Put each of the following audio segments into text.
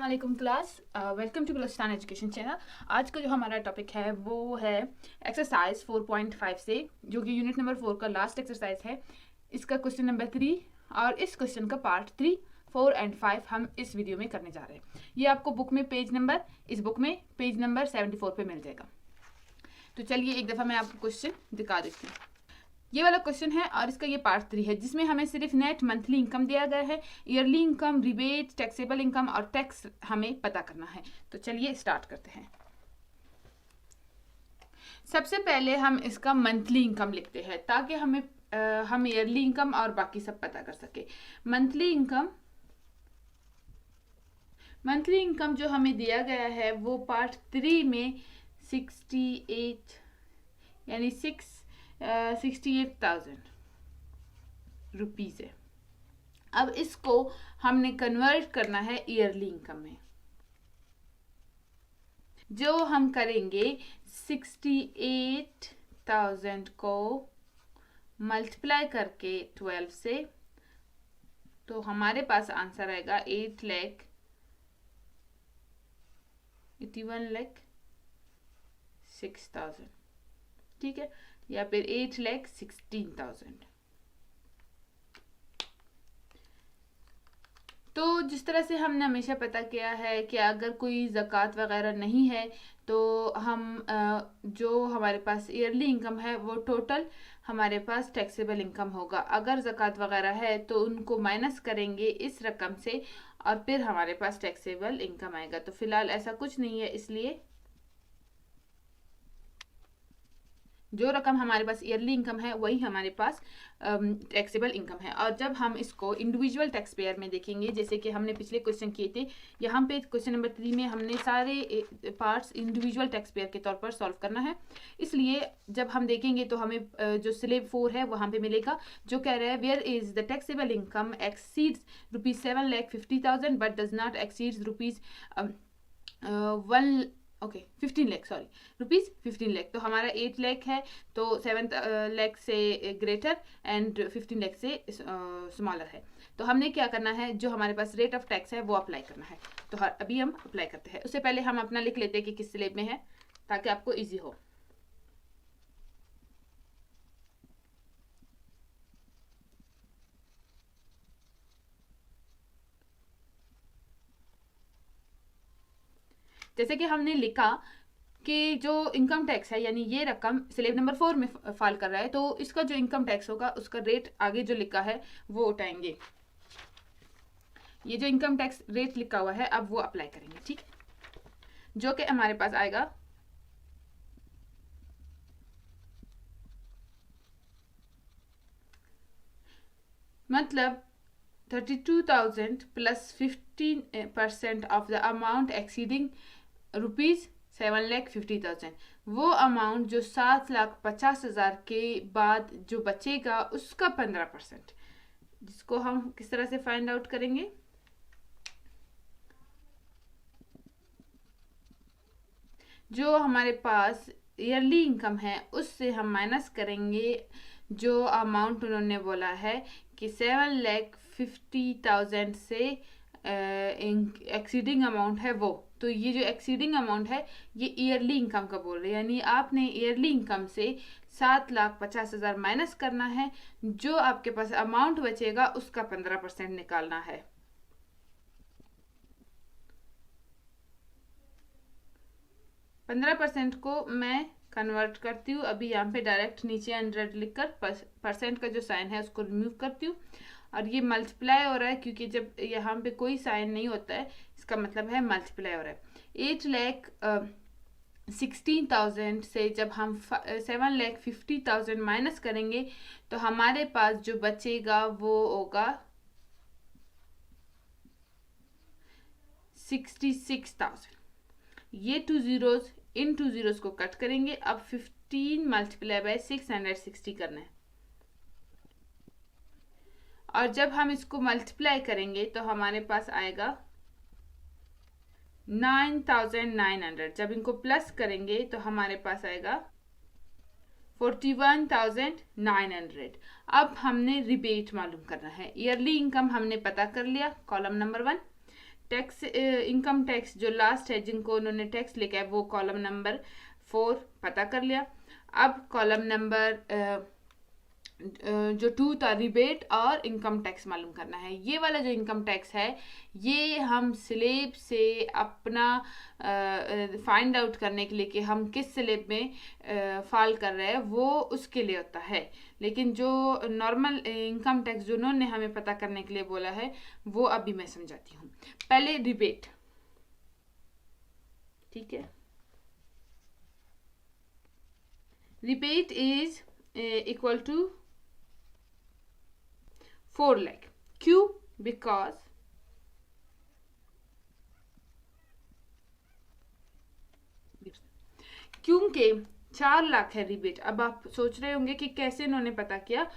अस्सलाम वालेकुम class, welcome to Balochistan education channel. आज का जो हमारा टॉपिक है वो है एक्सरसाइज 4.5 से, जो कि यूनिट नंबर 4 का लास्ट एक्सरसाइज है। इसका क्वेश्चन नंबर 3 और इस क्वेश्चन का पार्ट 3, 4 एंड 5 हम इस वीडियो में करने जा रहे हैं। ये आपको बुक में इस बुक में पेज नंबर 74 पे मिल जाएगा। तो चलिए एक दफ़ा मैं आपको क्वेश्चन दिखा देती हूँ। ये वाला क्वेश्चन है और इसका ये पार्ट 3 है, जिसमें हमें सिर्फ नेट मंथली इनकम दिया गया है, yearly income, rebate, taxable income और टैक्स हमें पता करना है। तो चलिए स्टार्ट करते हैं। सबसे पहले हम इसका मंथली इनकम लिखते हैं ताकि हम ईयरली इनकम और बाकी सब पता कर सके। मंथली इनकम जो हमें दिया गया है वो पार्ट 3 में 68 यानी 68,000 रुपीज़ है। अब इसको हमने कन्वर्ट करना है ईयरली इनकम में। जो हम करेंगे 68,000 को मल्टीप्लाई करके 12 से, तो हमारे पास आंसर आएगा 81,06,000। ठीक है, या फिर 8,16,000। तो जिस तरह से हमने हमेशा पता किया है कि अगर कोई ज़कात वगैरह नहीं है तो हम जो हमारे पास ईयरली इनकम है वो टोटल हमारे पास टैक्सेबल इनकम होगा। अगर ज़कात वगैरह है तो उनको माइनस करेंगे इस रकम से और फिर हमारे पास टैक्सेबल इनकम आएगा। तो फिलहाल ऐसा कुछ नहीं है, इसलिए जो रकम हमारे पास ईयरली इनकम है वही हमारे पास टैक्सेबल इनकम है। और जब हम इसको इंडिविजुअल टैक्स पेयर में देखेंगे, जैसे कि हमने पिछले क्वेश्चन किए थे, यहाँ पे क्वेश्चन नंबर 3 में हमने सारे पार्ट्स इंडिविजुअल टैक्स पेयर के तौर पर सॉल्व करना है। इसलिए जब हम देखेंगे तो हमें जो स्लेब 4 है वहाँ पे मिलेगा, जो कह रहा है where is the taxable income exceeds ₹7,50,000 but does not exceeds ₹15 lakh, rupees 15 lakh. तो हमारा 8 लाख है, तो 7 लाख से ग्रेटर एंड 15 लाख से स्मॉलर है। तो हमने क्या करना है, जो हमारे पास रेट ऑफ टैक्स है वो अप्लाई करना है। तो अभी हम अप्लाई करते हैं। उससे पहले हम अपना लिख लेते हैं कि किस स्लेब में है, ताकि आपको ईजी हो। जैसे कि हमने लिखा कि जो इनकम टैक्स है, यानी ये रकम स्लेब नंबर 4 में फाल कर रहा है, तो इसका जो इनकम टैक्स होगा उसका रेट आगे जो लिखा है वो उठाएंगे। ये जो इनकम टैक्स रेट लिखा हुआ है अब वो अप्लाई करेंगे। ठीक है, जो कि हमारे पास आएगा मतलब 32,000 plus 15% of the amount exceeding ₹7,50,000। वो अमाउंट जो 7,50,000 के बाद जो बचेगा उसका 15%, जिसको हम किस तरह से फाइंड आउट करेंगे। जो हमारे पास ईयरली इनकम है उससे हम माइनस करेंगे जो अमाउंट उन्होंने बोला है कि 7,50,000 से एक्सीडिंग अमाउंट है वो। तो ये जो एक्सीडिंग अमाउंट है ये ईयरली इनकम का बोल रहे हैं, यानी आपने ईयरली इनकम से 7,50,000 माइनस करना है, जो आपके पास अमाउंट बचेगा उसका 15% निकालना है। %15 को मैं कन्वर्ट करती हूँ। अभी यहाँ पे डायरेक्ट नीचे 100 लिखकर परसेंट का जो साइन है उसको रिमूव करती हूँ, और ये मल्टीप्लाई हो रहा है क्योंकि जब यहाँ पे कोई साइन नहीं होता है इसका मतलब है मल्टीप्लाई हो रहा है। 8,16,000 से जब हम 7,50,000 माइनस करेंगे तो हमारे पास जो बचेगा वो होगा 66,000। ये 2 zeros इन 2 zeros को कट करेंगे। अब 15 मल्टीप्लाई बाय 660 करना है, और जब हम इसको मल्टीप्लाई करेंगे तो हमारे पास आएगा 9,900। जब इनको प्लस करेंगे तो हमारे पास आएगा 41,900। अब हमने रिबेट मालूम करना है। ईयरली इनकम हमने पता कर लिया, column number 1। Tax income tax जो लास्ट है जिनको उन्होंने टैक्स लिखा है वो कॉलम नंबर 4 पता कर लिया। अब कॉलम नंबर जो 2 था रिबेट और इनकम टैक्स मालूम करना है। ये वाला जो इनकम टैक्स है ये हम स्लेब से अपना फाइंड आउट करने के लिए कि हम किस स्लेब में फाल कर रहे हैं वो उसके लिए होता है। लेकिन जो नॉर्मल इनकम टैक्स जो उन्होंने हमें पता करने के लिए बोला है वो अभी मैं समझाती हूँ। पहले रिबेट, ठीक है, rebate is equal to 4 lakh। क्यों? बिकॉज क्योंकि 4 लाख है रिबेट। अब आप सोच रहे होंगे कि कैसे इन्होंने पता किया।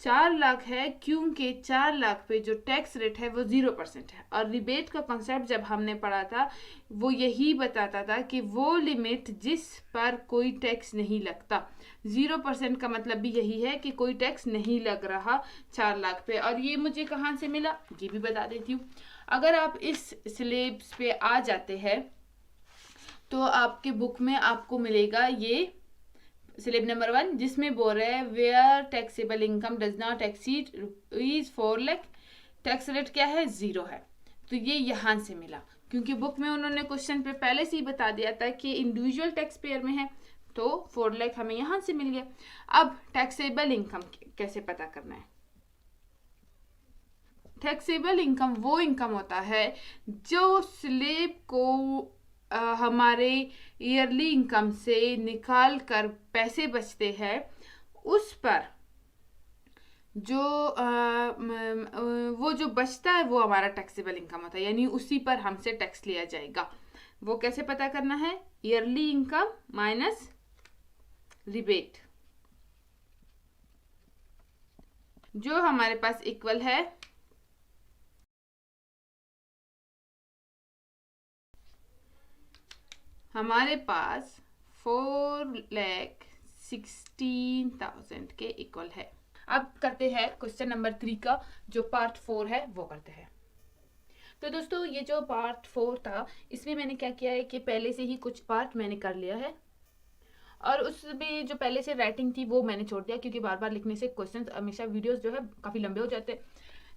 4 लाख है क्योंकि 4 लाख पे जो टैक्स रेट है वो 0% है, और रिबेट का कॉन्सेप्ट जब हमने पढ़ा था वो यही बताता था कि वो लिमिट जिस पर कोई टैक्स नहीं लगता। 0% का मतलब भी यही है कि कोई टैक्स नहीं लग रहा 4 लाख पे। और ये मुझे कहाँ से मिला ये भी बता देती हूँ। अगर आप इस स्लेब्स पे आ जाते हैं तो आपके बुक में आपको मिलेगा ये स्लेब नंबर 1 जिसमें बोल रहे हैं where taxable income does not exceed ₹4 lakh, tax rate क्या है 0 है। तो ये यहाँ से मिला क्योंकि बुक में उन्होंने क्वेश्चन पे पहले से ही बता दिया था कि इंडिविजुअल टैक्स पेयर में है, तो 4 लाख हमें यहाँ से मिल गया। अब टैक्सेबल इनकम कैसे पता करना है? टैक्सेबल इनकम वो इनकम होता है जो स्लेब को हमारे ईयरली इनकम से निकाल कर पैसे बचते हैं उस पर जो वो जो बचता है वो हमारा टैक्सेबल इनकम होता है, यानी उसी पर हमसे टैक्स लिया जाएगा। वो कैसे पता करना है? ईयरली इनकम माइनस रिबेट, जो हमारे पास इक्वल है हमारे पास 4,16,000 के इक्वल है। अब करते हैं क्वेश्चन नंबर 3 का जो पार्ट 4 है वो करते हैं। तो दोस्तों ये जो पार्ट 4 था इसमें मैंने क्या किया है कि पहले से ही कुछ पार्ट मैंने कर लिया है और उसमें जो पहले से राइटिंग थी वो मैंने छोड़ दिया क्योंकि बार बार लिखने से क्वेश्चन हमेशा वीडियोस जो है काफ़ी लंबे हो जाते हैं।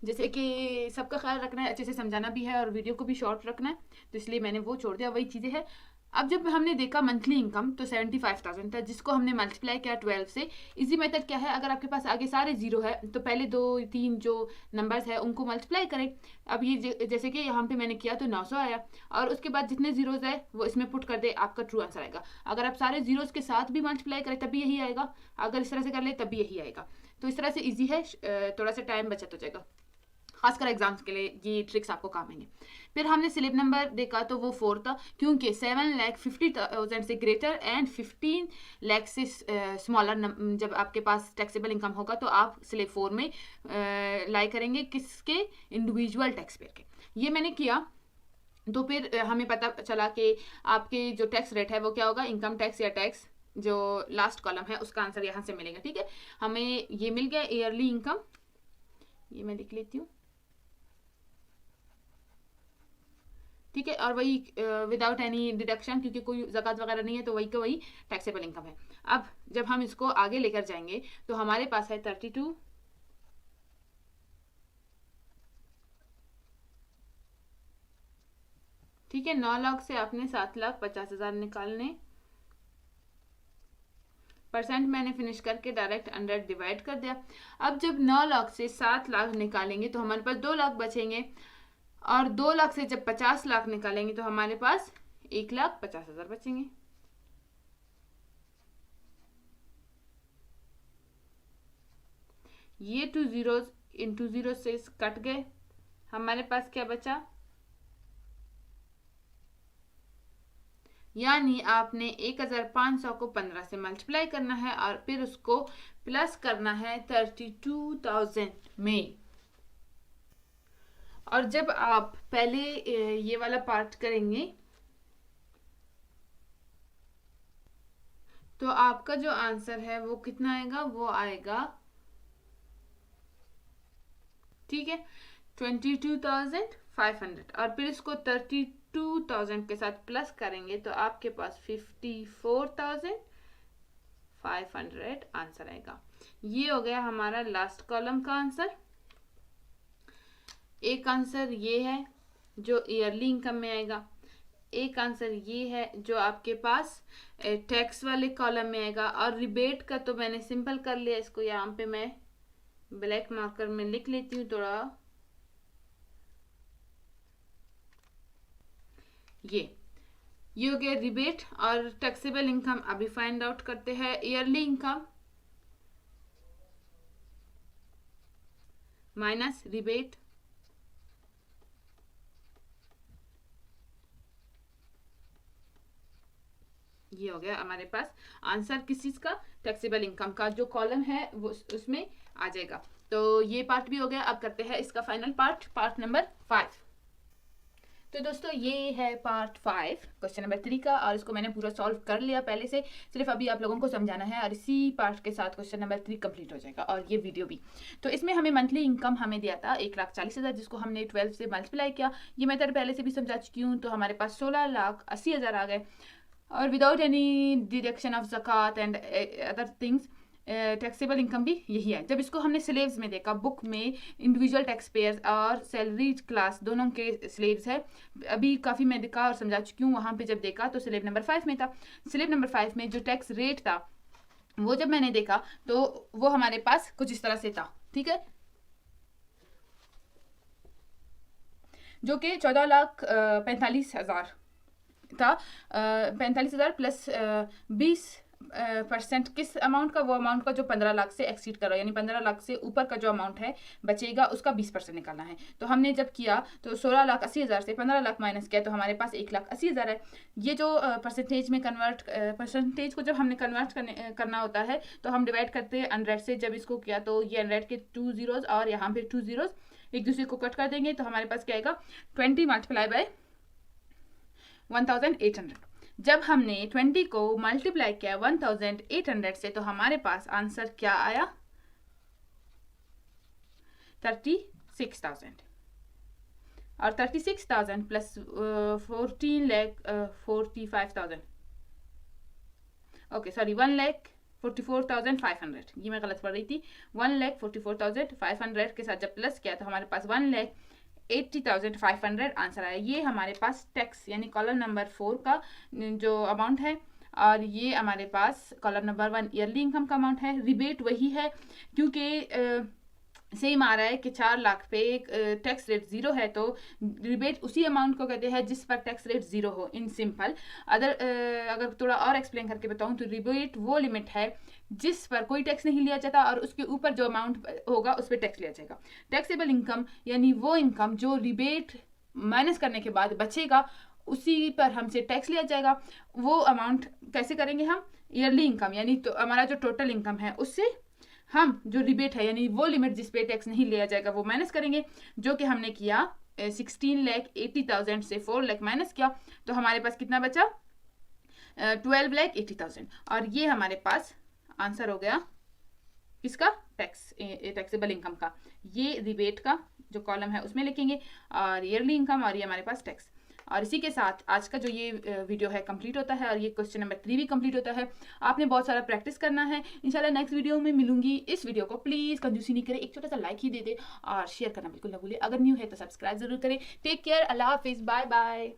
जैसे कि सबका ख्याल रखना है, अच्छे से समझाना भी है और वीडियो को भी शॉर्ट रखना है, तो इसलिए मैंने वो छोड़ दिया। वही चीज़ें हैं। अब जब हमने देखा मंथली इनकम तो 75,000 था जिसको हमने मल्टीप्लाई किया 12 से। इजी मेथड क्या है, अगर आपके पास आगे सारे जीरो है तो पहले 2-3 जो नंबर्स है उनको मल्टीप्लाई करें। अब ये जैसे कि यहाँ पे मैंने किया तो 900 आया और उसके बाद जितने जीरोज है वो इसमें पुट कर दे, आपका ट्रू आंसर आएगा। अगर आप सारे जीरोज के साथ भी मल्टीप्लाई करें तभी यही आएगा, अगर इस तरह से कर ले तभी यही आएगा। तो इस तरह से ईजी है, थोड़ा सा टाइम बचत हो जाएगा, खासकर एग्जाम्स के लिए ये ट्रिक्स आपको काम आएंगे। फिर हमने स्लिप नंबर देखा तो वो 4 था क्योंकि 7,50,000 से ग्रेटर एंड 15 लाख से स्मॉलर जब आपके पास टैक्सेबल इनकम होगा तो आप स्लिप 4 में लाई करेंगे किसके? इंडिविजुअल टैक्स पेयर के। ये मैंने किया तो फिर हमें पता चला कि आपके जो टैक्स रेट है वो क्या होगा, इनकम टैक्स या टैक्स जो लास्ट कॉलम है उसका आंसर यहाँ से मिलेगा। ठीक है, हमें ये मिल गया ईयरली इनकम, ये मैं लिख लेती हूँ। ठीक है, और वही विदाउट एनी डिडक्शन क्योंकि कोई ज़कात वगैरह नहीं है तो वही का वही टैक्सेबल इनकम है। अब जब हम इसको आगे लेकर जाएंगे तो हमारे पास है 32, ठीक है। 9 लाख से आपने 7,50,000 निकालने, परसेंट मैंने फिनिश करके डायरेक्ट 100 डिवाइड कर दिया। अब जब 9 लाख से 7 लाख निकालेंगे तो हमारे पास 2 लाख बचेंगे और 2 लाख से जब 50 लाख निकालेंगे तो हमारे पास 1,50,000 बचेंगे। ये 2 जीरोज इन 2 जीरो से कट गए, हमारे पास क्या बचा? यानी आपने 1,500 को 15 से मल्टीप्लाई करना है और फिर उसको प्लस करना है 32,000 में। और जब आप पहले ये वाला पार्ट करेंगे तो आपका जो आंसर है वो कितना आएगा? वो आएगा, ठीक है, 22,500। 500 और फिर इसको 32,000 के साथ प्लस करेंगे तो आपके पास 54,500 आंसर आएगा। ये हो गया हमारा लास्ट कॉलम का आंसर। एक आंसर ये है जो ईयरली इनकम में आएगा, एक आंसर ये है जो आपके पास टैक्स वाले कॉलम में आएगा। और रिबेट का तो मैंने सिंपल कर लिया, इसको यहाँ पे मैं ब्लैक मार्कर में लिख लेती हूँ थोड़ा। ये हो गया रिबेट। और टैक्सेबल इनकम अभी फाइंड आउट करते हैं। ईयरली इनकम माइनस रिबेट, ये हो गया हमारे पास आंसर किस चीज का, टैक्सेबल इनकम का जो कॉलम है वो उसमें आ जाएगा। तो ये पार्ट भी हो गया। अब करते हैं इसका फाइनल पार्ट नंबर 5। तो दोस्तों ये है पार्ट 5 क्वेश्चन नंबर 3 का, और इसको मैंने पूरा सॉल्व कर लिया पहले से, सिर्फ अभी आप लोगों को समझाना है और इसी पार्ट के साथ क्वेश्चन नंबर 3 कंप्लीट हो जाएगा और ये वीडियो भी। तो इसमें हमें मंथली इनकम हमें दिया था 1,40,000, जिसको हमने 12 से मल्टीप्लाई किया। ये मेथड पहले से भी समझा चुकी हूँ। तो हमारे पास 16,80,000 आ गए और विदाउट एनी डिडक्शन ऑफ ज़कात and other things. Taxable income भी यही है। जब इसको हमने स्लेव्स में देखा, बुक में इंडिविजुअल टैक्स पेयर्स और सैलरी क्लास दोनों के स्लेव्स है, अभी काफ़ी मैं देखा और समझा चुकी हूँ। वहाँ पे जब देखा तो स्लेव नंबर 5 में था। स्लेव नंबर 5 में जो टैक्स रेट था वो जब मैंने देखा तो वो हमारे पास कुछ इस तरह से था, ठीक है, जो कि 14,45,000 था। 45,000 प्लस 20% किस अमाउंट का, वो अमाउंट का जो 15 लाख से एक्सीड कर रहा है, यानी 15 लाख से ऊपर का जो अमाउंट है बचेगा उसका 20% निकालना है। तो हमने जब किया तो 16,80,000 से 15 लाख माइनस किया तो हमारे पास 1,80,000 है। ये जो परसेंटेज में परसेंटेज को जब हमने कन्वर्ट करना होता है तो हम डिवाइड करते हैं 100 से। जब इसको किया तो ये 100 के 2 जीरोज और यहाँ पे 2 जीरोज एक दूसरे को कट कर देंगे तो हमारे पास क्या आएगा, 20 मल्टीप्लाई बाय 1,800। जब हमने 20 को मल्टीप्लाई किया 1,800 से तो हमारे पास आंसर क्या आया, 36,000। और 36,000 प्लस 14,45,000, ओके सॉरी 1,44,500, ये मैं गलत पढ़ रही थी। 1,44,500 के साथ जब प्लस किया तो हमारे पास 1,80,500 आंसर आया। ये हमारे पास टैक्स यानी कॉलम नंबर 4 का जो अमाउंट है, और ये हमारे पास कॉलम नंबर 1 ईयरली इनकम का अमाउंट है। रिबेट वही है क्योंकि सेम आ रहा है कि 4 लाख पे टैक्स रेट 0 है, तो रिबेट उसी अमाउंट को कहते हैं जिस पर टैक्स रेट 0 हो, इन सिंपल। अगर थोड़ा और एक्सप्लेन करके बताऊं तो रिबेट वो लिमिट है जिस पर कोई टैक्स नहीं लिया जाता और उसके ऊपर जो अमाउंट होगा उस पर टैक्स लिया जाएगा। टैक्सेबल इनकम यानी वो इनकम जो रिबेट माइनस करने के बाद बचेगा उसी पर हमसे टैक्स लिया जाएगा। वो अमाउंट कैसे करेंगे हम, ईयरली इनकम यानी तो हमारा जो टोटल इनकम है उससे हम जो रिबेट है यानी वो लिमिट जिस पे टैक्स नहीं लिया जाएगा वो माइनस करेंगे, जो कि हमने किया 16,80,000 से 4 लाख माइनस किया तो हमारे पास कितना बचा, 12,80,000। और ये हमारे पास आंसर हो गया किसका, टैक्सेबल इनकम का। ये रिबेट का जो कॉलम है उसमें लिखेंगे और ईयरली इनकम, और ये हमारे पास टैक्स। और इसी के साथ आज का जो ये वीडियो है कंप्लीट होता है और ये क्वेश्चन नंबर 3 भी कंप्लीट होता है। आपने बहुत सारा प्रैक्टिस करना है। इंशाल्लाह नेक्स्ट वीडियो में मिलूंगी। इस वीडियो को प्लीज़ कंजूसी नहीं करें, एक छोटा सा लाइक ही दे दे और शेयर करना बिल्कुल ना भूलें। अगर न्यू है तो सब्सक्राइब जरूर करें। टेक केयर, अल्लाह हाफिज़, बाय बाय।